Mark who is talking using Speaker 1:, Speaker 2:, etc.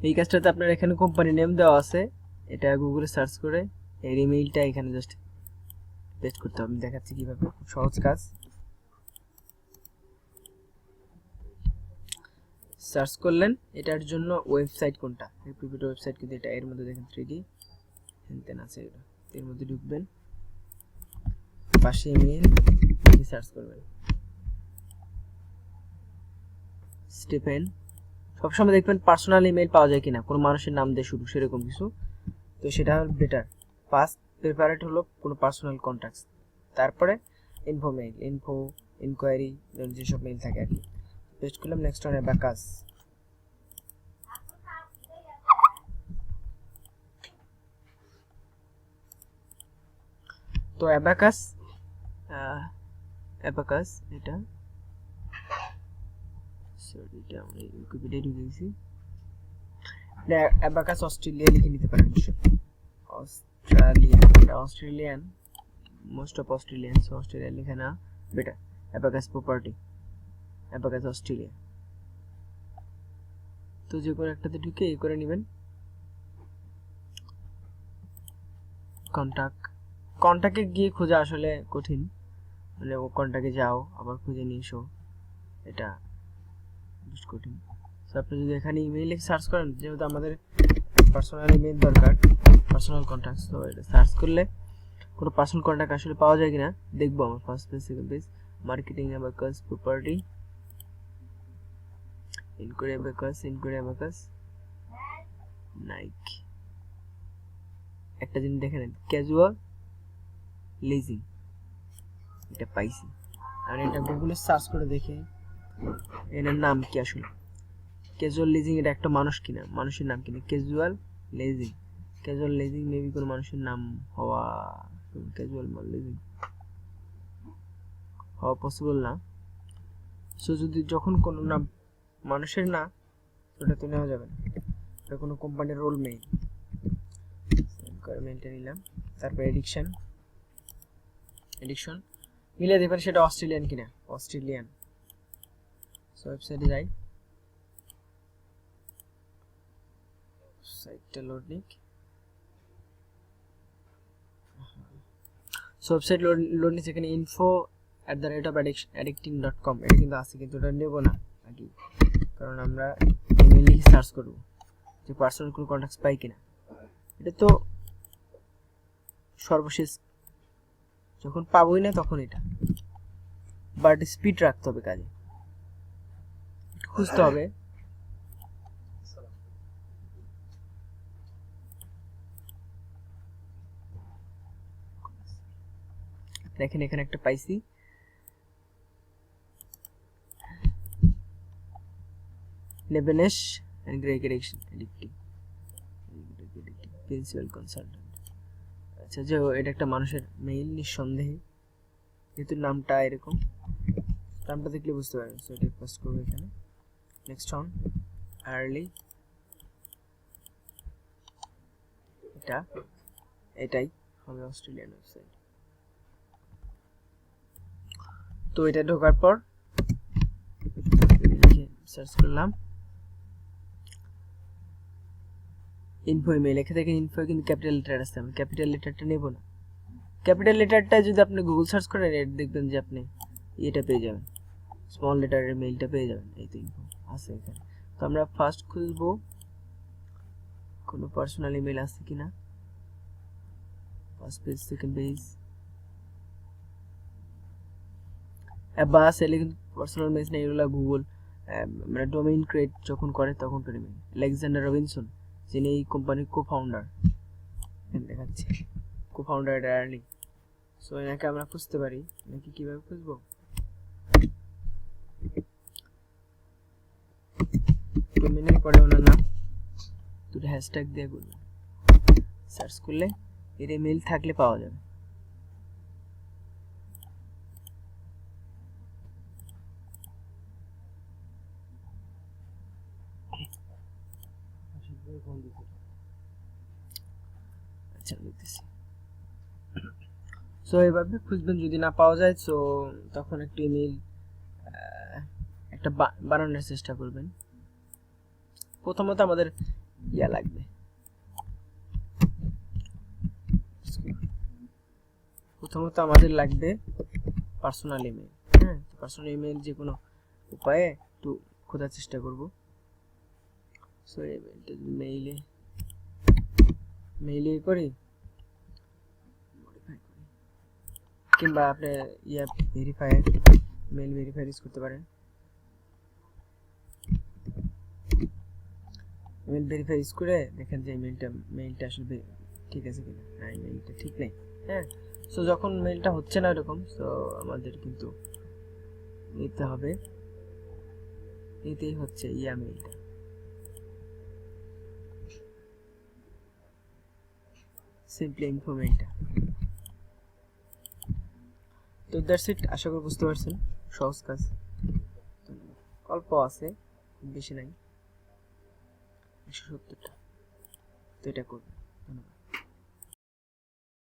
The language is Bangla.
Speaker 1: এই কাজটাতে আপনার এখানে কোম্পানি নেম দেওয়া আছে, এটা গুগলে সার্চ করে এই ইমেইলটা এখানে জাস্ট পেস্ট করতে হবে। আমি দেখাচ্ছি কিভাবে, খুব সহজ কাজ। সার্চ করলেন এটার জন্য ওয়েবসাইট কোনটা, রিপিট ওয়েবসাইট কিন্তু এটা, এর মধ্যে দেখেন 3D হেনতেন আছে, এটা এর মধ্যে ঢুকবেন, পাশে ইমেইল সার্চ করবেন, স্টিফেন। সবসময় দেখবেন পার্সোনাল ইমেইল পাওয়া যায় কিনা, কোনো মানুষের নাম দিয়ে শুরু সেরকম কিছু, তো সেটা বেটার। ফার্স্ট প্রিফারেট হলো কোনো পার্সোনাল কন্ট্যাক্টস, তারপরে ইনফো মেইল, ইনফো ইনকোয়ারি যেসব মেইল থাকে আর কি। পেস্ট করলাম, নেক্সট অন অ্যাবাকাস। তো অ্যাবাকাস এটা সরি, এটা আমি উইকিপিডিয়ায় ঢুকে গেছি। অ্যাবাকাস অস্ট্রেলিয়া লিখে নিতে পারেন, Australian most of Australians, Australia লিখে না better. Abacus property, abacus Australia. তো যে কোনো একটাতে ঢুকে এই করে নেবেন। কন্টাক্টে গিয়ে খোঁজা আসলে কঠিন, মানে ও কন্টাক্টে যাও আবার খুঁজে নিয়ে এসো, এটা বেশ কঠিন। তো আপনি যদি এখানে ইমেইলে সার্চ করেন, যেহেতু আমাদের পার্সোনাল ইমেইল দরকার, পার্সোনাল কন্ট্যাক্ট, তো এটা সার্চ করলে কোনো পার্সোনাল কন্ট্যাক্ট আসলে পাওয়া যায় কিনা দেখবো। আমার first page, second page, marketing abacus property, inquiry abacus নাইক। একটা জিনিস দেখে নেন, ক্যাজুয়াল লিজিং, এটা পাইছি। আর এটা গুগলে সার্চ করে দেখে এর নাম কি আসলে, ক্যাজুয়াল লিজিং এটা একটা মানুষ কিনা, মানুষের নাম কিনা, ক্যাজুয়াল লিজিং মেবি কোনো মানুষের নাম হওয়া, ক্যাজুয়াল লিজিং হওয়া পসিবল না। সো যদি যখন কোনো নাম মানুষের না, ওটা তো নেওয়া যাবে না, এটা কোনো কোম্পানির রোল মেইল, মেইলটা নিলাম। তারপর এডিকশন মিলে দেখবেন সেটা অস্ট্রেলিয়ান কিনা, অস্ট্রেলিয়ান। সো ওয়েবসাইটে যাই, সাইটটা লোড নিক। সো ওয়েবসাইট লোড নিচ্ছে, এখানে info@addicting.com এটা কিন্তু আছে, কিন্তু ওটা নেব না আগে, কারণ আমরা ইমেল লিখে সার্চ করব যে পার্সোনাল কোনো কন্ট্যাক্টস পাই কিনা। এটা তো সর্বশেষ, যখন পাবোই না তখন এটা, বাট স্পিড রাখতে হবে কাজে, খুঁজতে হবে। দেখেন এখানে একটা পাইছি, নেবেনেশ and drug addiction principal consultant. আচ্ছা, যে এটা একটা মানুষের মেইল নিঃসন্দেহে, যেহেতু নামটা এরকম, নামটা দেখলে বুঝতে পারবেন। সো এটা পোস্ট করবো এখানে, নেক্সট অন আর্লি, এটাই হবে অস্ট্রেলিয়ান ওয়েবসাইট। তো এটা ঢোকার পর সার্চ করলাম ইনফো ইমেল, এখানে থেকে ইনফো কিন্তু ক্যাপিটাল লেটার আসছে, আমি ক্যাপিটাল লেটারটা নেব না। ক্যাপিটাল লেটারটা যদি আপনি গুগল সার্চ করেন দেখবেন যে আপনি এটা পেয়ে যাবেন, স্মল লেটারের মেইলটা পেয়ে যাবেন। এই তো ইনফো আছে এখানে। তো আমরা ফার্স্ট খুঁজবো কোনো পার্সোনাল ইমেল আছে কিনা, ফার্স্ট পেজ, সেকেন্ড পেজ, বাস এলে কিন্তু পার্সোনাল মেইল না, এগুলো গুগল মানে ডোমেইন ক্রিয়েট যখন করে তখন করে মেইল। আলেকজান্ডার রবিনসন, যিনি এই কোম্পানির কো-ফাউন্ডার, দেখাচ্ছি কো-ফাউন্ডার আর্লি। সো এনাকে আমরা খুঁজতে পারি নাকি, কিভাবে খুঁজবো, ডোমেইনের পরে ওনার নাম, দুটো হ্যাশট্যাগ দিয়ে গুগল সার্চ করলে এর মেইল থাকলে পাওয়া যাবে। আচ্ছা দেখতেছি। সো এইভাবে খুঁজবেন, যদি না পাওয়া যায় সো তখন একটা ইমেল একটা বানানোর চেষ্টা করবেন। প্রথমত আমাদের ইয়া লাগবে। প্রথমত আমাদের লাগবে পার্সোনাল ইমেল। হ্যাঁ, পার্সোনাল ইমেল যে কোনো উপায়ে একটু খোঁজার চেষ্টা করব। সো ইমেলটা মেইলে করি, কিংবা আপনি ইয়া ভেরিফায়ার, মেইল ভেরিফায়ার ইউজ করতে পারেন। মেইল ভেরিফাই ইউজ করে দেখেন যে মেইলটা আসলে ঠিক আছে কিনা। হ্যাঁ, মেইলটা ঠিক নেই। হ্যাঁ, সো যখন মেইলটা হচ্ছে না এরকম, সো আমাদের কিন্তু নিতেই হচ্ছে ইয়া মেইলটা। Simply info মেইলটা। তো দ্যাটস ইট, আশা করি বুঝতে পারছেন। সহজ কাজ, অল্প আছে, বেশি নাই, 170টা। তো এটা করবেন। ধন্যবাদ।